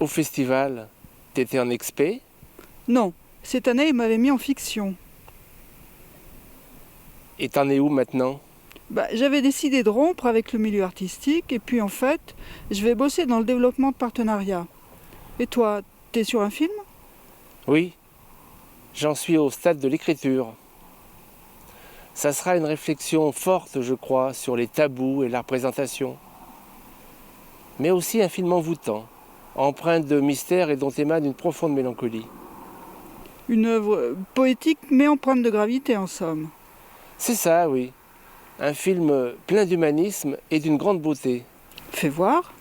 au festival, t'étais en expé? Non, cette année, il m'avait mis en fiction. Et t'en es où maintenant? J'avais décidé de rompre avec le milieu artistique et puis en fait, je vais bosser dans le développement de partenariats. Et toi, t'es sur un film? Oui, j'en suis au stade de l'écriture. Ça sera une réflexion forte, je crois, sur les tabous et la représentation. Mais aussi un film envoûtant, empreint de mystère et dont émane une profonde mélancolie. Une œuvre poétique mais empreinte de gravité en somme. C'est ça, oui. Un film plein d'humanisme et d'une grande beauté. Fais voir.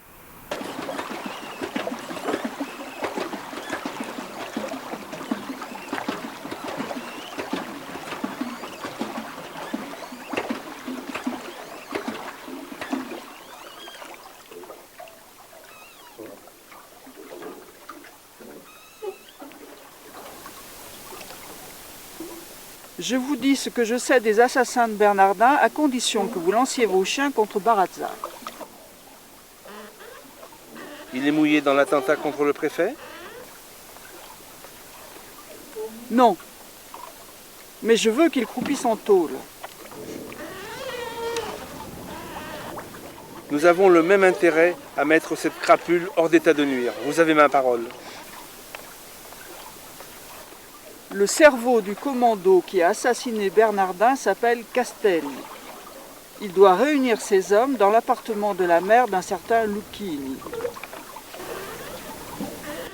Je vous dis ce que je sais des assassins de Bernardin à condition que vous lanciez vos chiens contre Barazza. Il est mouillé dans l'attentat contre le préfet? Non. Mais je veux qu'il croupisse en tôle. Nous avons le même intérêt à mettre cette crapule hors d'état de nuire. Vous avez ma parole. Le cerveau du commando qui a assassiné Bernardin s'appelle Castelli. Il doit réunir ses hommes dans l'appartement de la mère d'un certain Lucchini.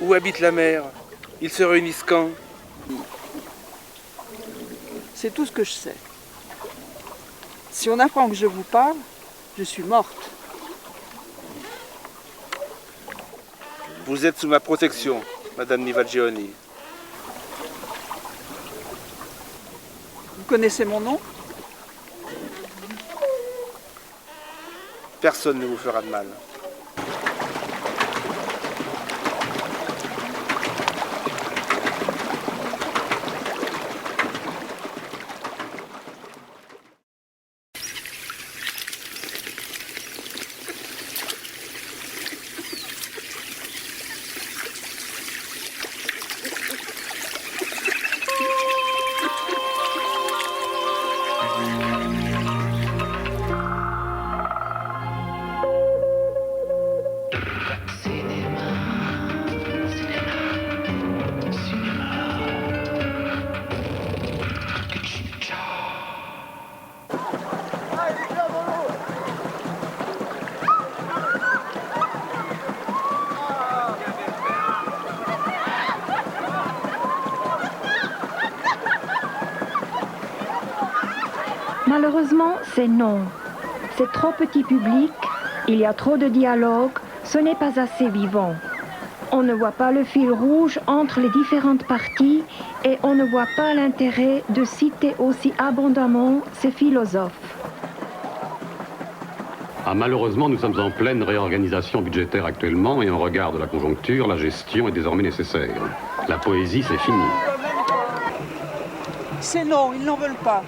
Où habite la mère? Ils se réunissent quand? C'est tout ce que je sais. Si on apprend que je vous parle, je suis morte. Vous êtes sous ma protection, Madame Nivagioni. Vous connaissez mon nom? Personne ne vous fera de mal. Malheureusement, c'est non. C'est trop petit public, il y a trop de dialogue, ce n'est pas assez vivant. On ne voit pas le fil rouge entre les différentes parties et on ne voit pas l'intérêt de citer aussi abondamment ces philosophes. Malheureusement, nous sommes en pleine réorganisation budgétaire actuellement et en regard de la conjoncture, la gestion est désormais nécessaire. La poésie, c'est fini. C'est non, ils n'en veulent pas.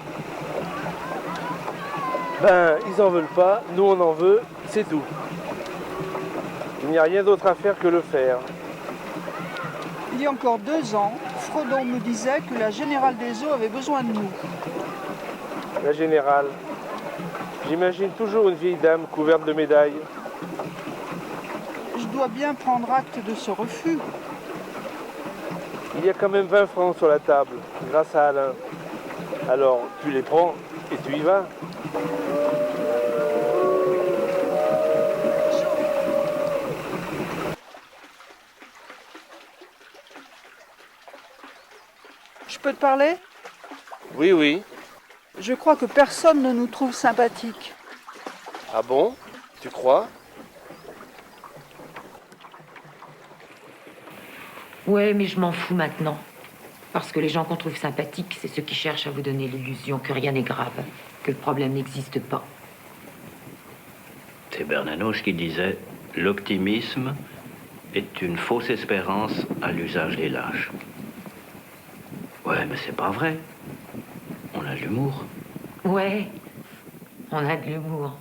Ils en veulent pas, nous on en veut, c'est tout. Il n'y a rien d'autre à faire que le faire. Il y a encore 2 ans, Frodon me disait que la générale des eaux avait besoin de nous. La générale. J'imagine toujours une vieille dame couverte de médailles. Je dois bien prendre acte de ce refus. Il y a quand même 20 francs sur la table, grâce à Alain. Alors, tu les prends et tu y vas. Je peux te parler? Oui, oui. Je crois que personne ne nous trouve sympathiques. Ah bon? Tu crois? Ouais, mais je m'en fous maintenant. Parce que les gens qu'on trouve sympathiques, c'est ceux qui cherchent à vous donner l'illusion que rien n'est grave, que le problème n'existe pas. C'est Bernanos qui disait « L'optimisme est une fausse espérance à l'usage des lâches ». Ouais, mais c'est pas vrai. On a de l'humour. Ouais, on a de l'humour.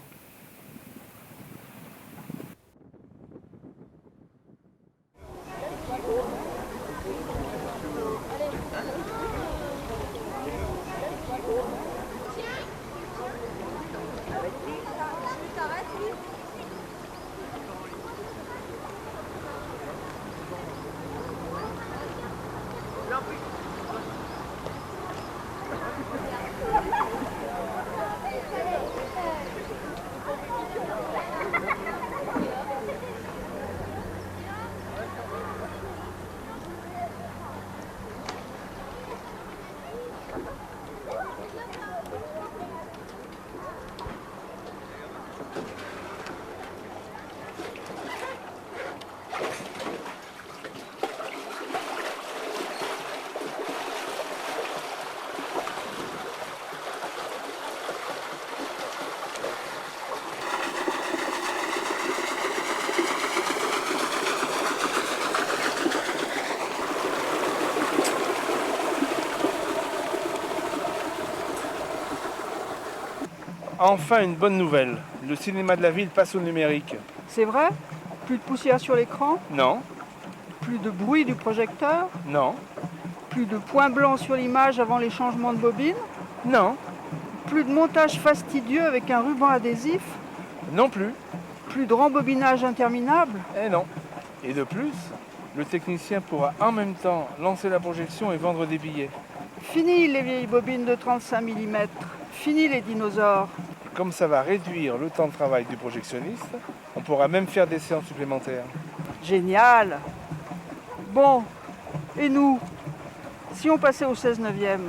Enfin une bonne nouvelle, le cinéma de la ville passe au numérique. C'est vrai? Plus de poussière sur l'écran? Non, Plus de bruit du projecteur? non, Plus de points blancs sur l'image avant les changements de bobine? non, Plus de montage fastidieux avec un ruban adhésif? non plus, Plus de rembobinage interminable? et non. Et de plus, le technicien pourra en même temps lancer la projection et vendre des billets. Fini les vieilles bobines de 35 mm. Fini les dinosaures. Comme ça va réduire le temps de travail du projectionniste, on pourra même faire des séances supplémentaires. Génial! Bon, et nous? Si on passait au 16/9e?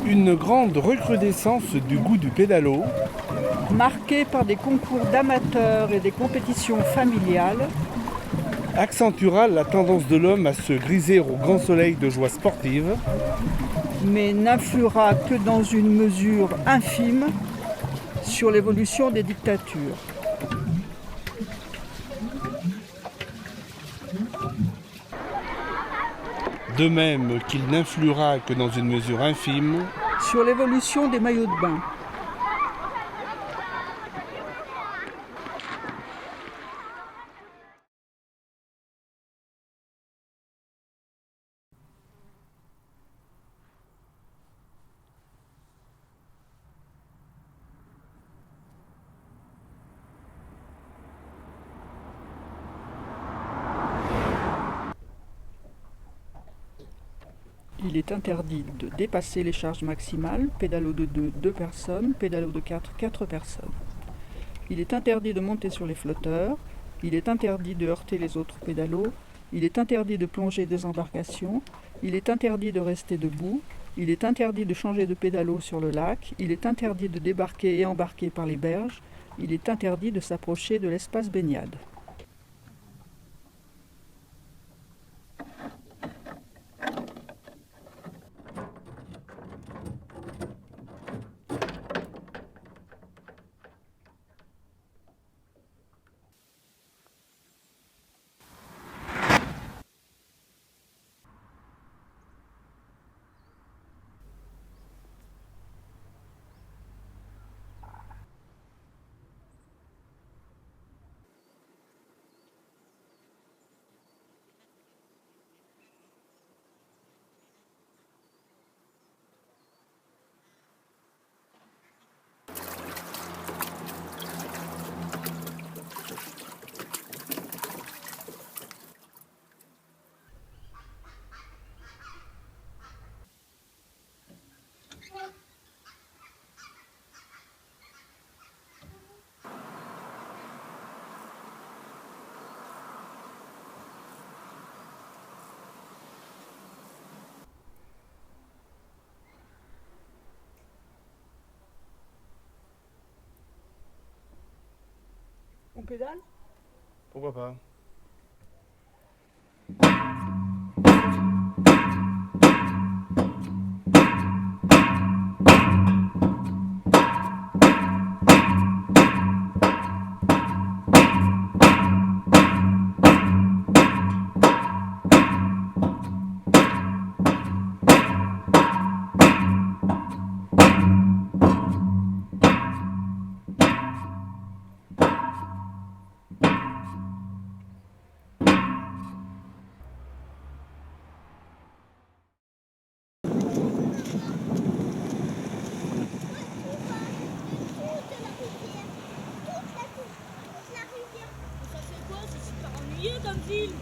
Une grande recrudescence du goût du pédalo, marquée par des concours d'amateurs et des compétitions familiales, accentuera la tendance de l'homme à se griser au grand soleil de joie sportive, mais n'influera que dans une mesure infime sur l'évolution des dictatures. de même qu'il n'influera que dans une mesure infime Sur l'évolution des maillots de bain. Il est interdit de dépasser les charges maximales, pédalo de 2, 2 personnes, pédalo de 4, 4 personnes. Il est interdit de monter sur les flotteurs, il est interdit de heurter les autres pédalos, il est interdit de plonger des embarcations, il est interdit de rester debout, il est interdit de changer de pédalo sur le lac, il est interdit de débarquer et embarquer par les berges, il est interdit de s'approcher de l'espace baignade. On pédale ? Pourquoi pas? vieux comme film.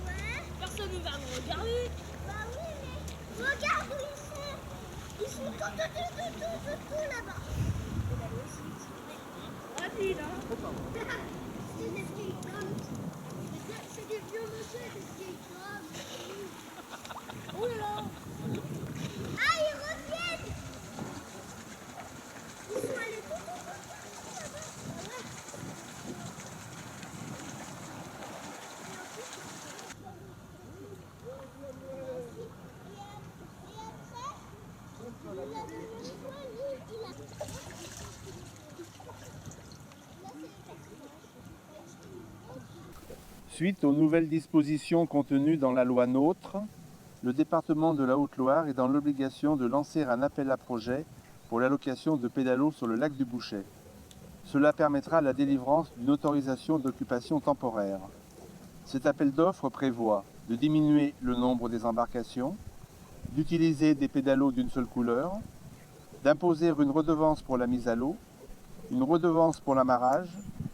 Ouais. Personne ne va me regarder. Bah oui, mais regarde où ils sont. Ils sont tout là-bas. Vas-y, là. C'est des skateparks. C'est des vieux monsieur des skateparks. Oh là là. Ah, ils reviennent. Ils sont allés tout là-bas. Suite aux nouvelles dispositions contenues dans la loi NOTRe, le département de la Haute-Loire est dans l'obligation de lancer un appel à projet pour l'allocation de pédalos sur le lac du Bouchet. Cela permettra la délivrance d'une autorisation d'occupation temporaire. Cet appel d'offres prévoit de diminuer le nombre des embarcations, d'utiliser des pédalos d'une seule couleur, d'imposer une redevance pour la mise à l'eau, une redevance pour l'amarrage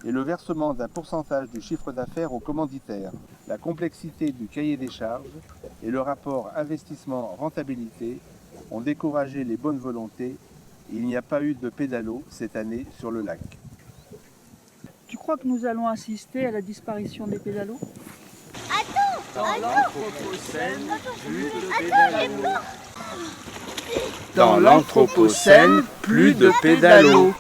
et le versement d'un pourcentage du chiffre d'affaires aux commanditaires. La complexité du cahier des charges et le rapport investissement-rentabilité ont découragé les bonnes volontés. Il n'y a pas eu de pédalo cette année sur le lac. Tu crois que nous allons assister à la disparition des pédalos? Dans l'Anthropocène, plus de pédalos. Dans l'Anthropocène, plus de pédalos.